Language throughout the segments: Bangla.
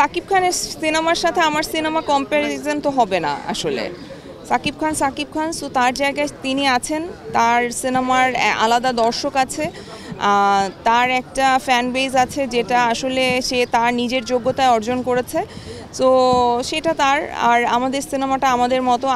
সাকিব খানের সিনেমার সাথে আমার সিনেমা কম্প্যারিজন তো হবে না আসলে। সাকিব খান, সো তার জায়গায় তিনি আছেন, তার সিনেমার আলাদা দর্শক আছে, তার একটা ফ্যান বেজ আছে যেটা আসলে সে তার নিজের যোগ্যতায় অর্জন করেছে। সো সেটা তার, আর আমাদের সিনেমাটা আমাদের মতো,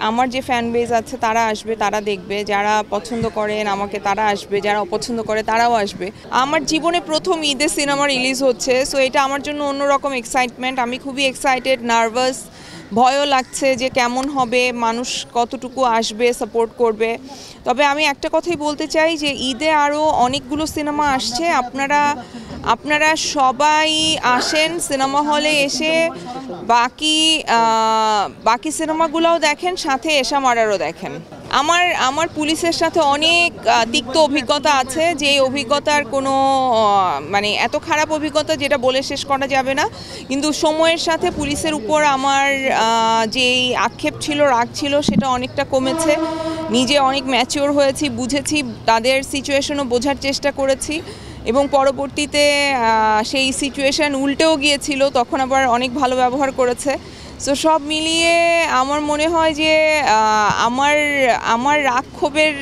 আমার যে ফ্যান বেজ আছে তারা আসবে, তারা দেখবে, যারা পছন্দ করেন আমাকে তারা আসবে, যারা অপছন্দ করে তারাও আসবে। আমার জীবনে প্রথম ঈদে সিনেমা রিলিজ হচ্ছে, সো এটা আমার জন্য অন্যরকম এক্সাইটমেন্ট। আমি খুবই এক্সাইটেড, নার্ভাস, ভয়ও লাগছে যে কেমন হবে, মানুষ কতটুকু আসবে, সাপোর্ট করবে। তবে আমি একটা কথাই বলতে চাই যে ঈদে আরও অনেকগুলো সিনেমা আসছে, আপনারা সবাই আসেন সিনেমা হলে এসে, বাকি সিনেমাগুলোও দেখেন, সাথে এশা মার্ডারও দেখেন। আমার পুলিশের সাথে অনেক তিক্ত অভিজ্ঞতা আছে, যে অভিজ্ঞতার কোনো মানে এত খারাপ অভিজ্ঞতা যেটা বলে শেষ করা যাবে না। কিন্তু সময়ের সাথে পুলিশের উপর আমার যেই আক্ষেপ ছিল, রাগ ছিল, সেটা অনেকটা কমেছে। নিজে অনেক ম্যাচিওর হয়েছি, বুঝেছি, তাদের সিচুয়েশনও বোঝার চেষ্টা করেছি, এবং পরবর্তীতে সেই সিচুয়েশান উল্টেও গিয়েছিল, তখন আবার অনেক ভালো ব্যবহার করেছে। সো সব মিলিয়ে আমার মনে হয় যে আমার রাগ ক্ষোভের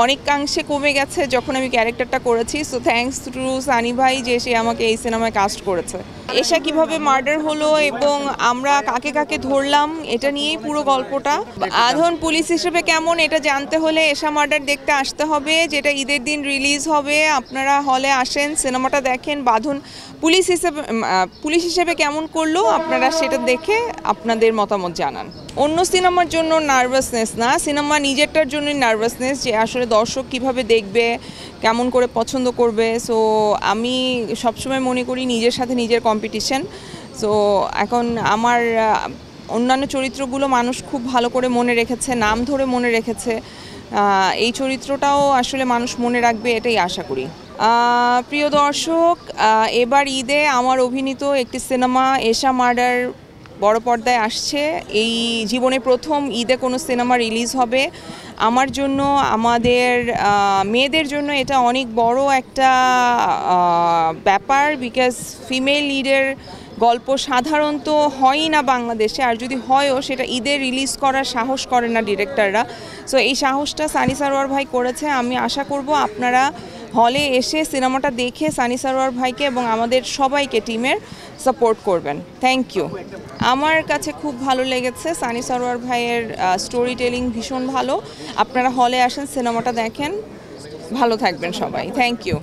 অনেকাংশে কমে গেছে যখন আমি ক্যারেক্টারটা করেছি। সো থ্যাঙ্কস টু সানি ভাই যে সে আমাকে এই সিনেমায় কাস্ট করেছে। এশা কিভাবে মার্ডার হলো এবং আমরা কাকে কাকে ধরলাম, এটা নিয়েই পুরো গল্পটা। আধন পুলিশ হিসেবে কেমন এটা জানতে হলে এশা মার্ডার দেখতে আসতে হবে, যেটা ঈদের দিন রিলিজ হবে। আপনারা হলে আসেন, সিনেমাটা দেখেন। বাঁধন পুলিশ হিসেবে কেমন করলো আপনারা সেটা দেখে আপনাদের মতামত জানান। অন্য সিনেমার জন্য নার্ভাসনেস না, সিনেমা নিজেরটার জন্যই নার্ভাসনেস, যে আসলে দর্শক কিভাবে দেখবে, কেমন করে পছন্দ করবে। সো আমি সবসময় মনে করি নিজের সাথে নিজের কম্পিটিশন। সো এখন আমার অন্যান্য চরিত্রগুলো মানুষ খুব ভালো করে মনে রেখেছে, নাম ধরে মনে রেখেছে, এই চরিত্রটাও আসলে মানুষ মনে রাখবে, এটাই আশা করি। প্রিয় দর্শক, এবার ঈদে আমার অভিনীত একটি সিনেমা এশা মার্ডার বড় পর্দায় আসছে। এই জীবনে প্রথম ঈদে কোনো সিনেমা রিলিজ হবে। আমার জন্য, আমাদের মেয়েদের জন্য এটা অনেক বড় একটা ব্যাপার, বিকজ ফিমেল লিডের গল্প সাধারণত হয়ই না বাংলাদেশে, আর যদি হয়ও সেটা ঈদে রিলিজ করার সাহস করে না ডিরেক্টররা। সো এই সাহসটা সানি সারোয়ার ভাই করেছে। আমি আশা করব আপনারা হলে এসে সিনেমাটা দেখে সানি সারোয়ার ভাইকে এবং আমাদের সবাইকে টিমের সাপোর্ট করবেন। Thank you. আমার কাছে খুব ভালো লেগেছে, সানি সারোয়ার ভাইয়ের স্টোরি টেলিং ভীষণ ভালো। আপনারা হলে আসেন, সিনেমাটা দেখেন, ভালো থাকবেন সবাই। Thank you.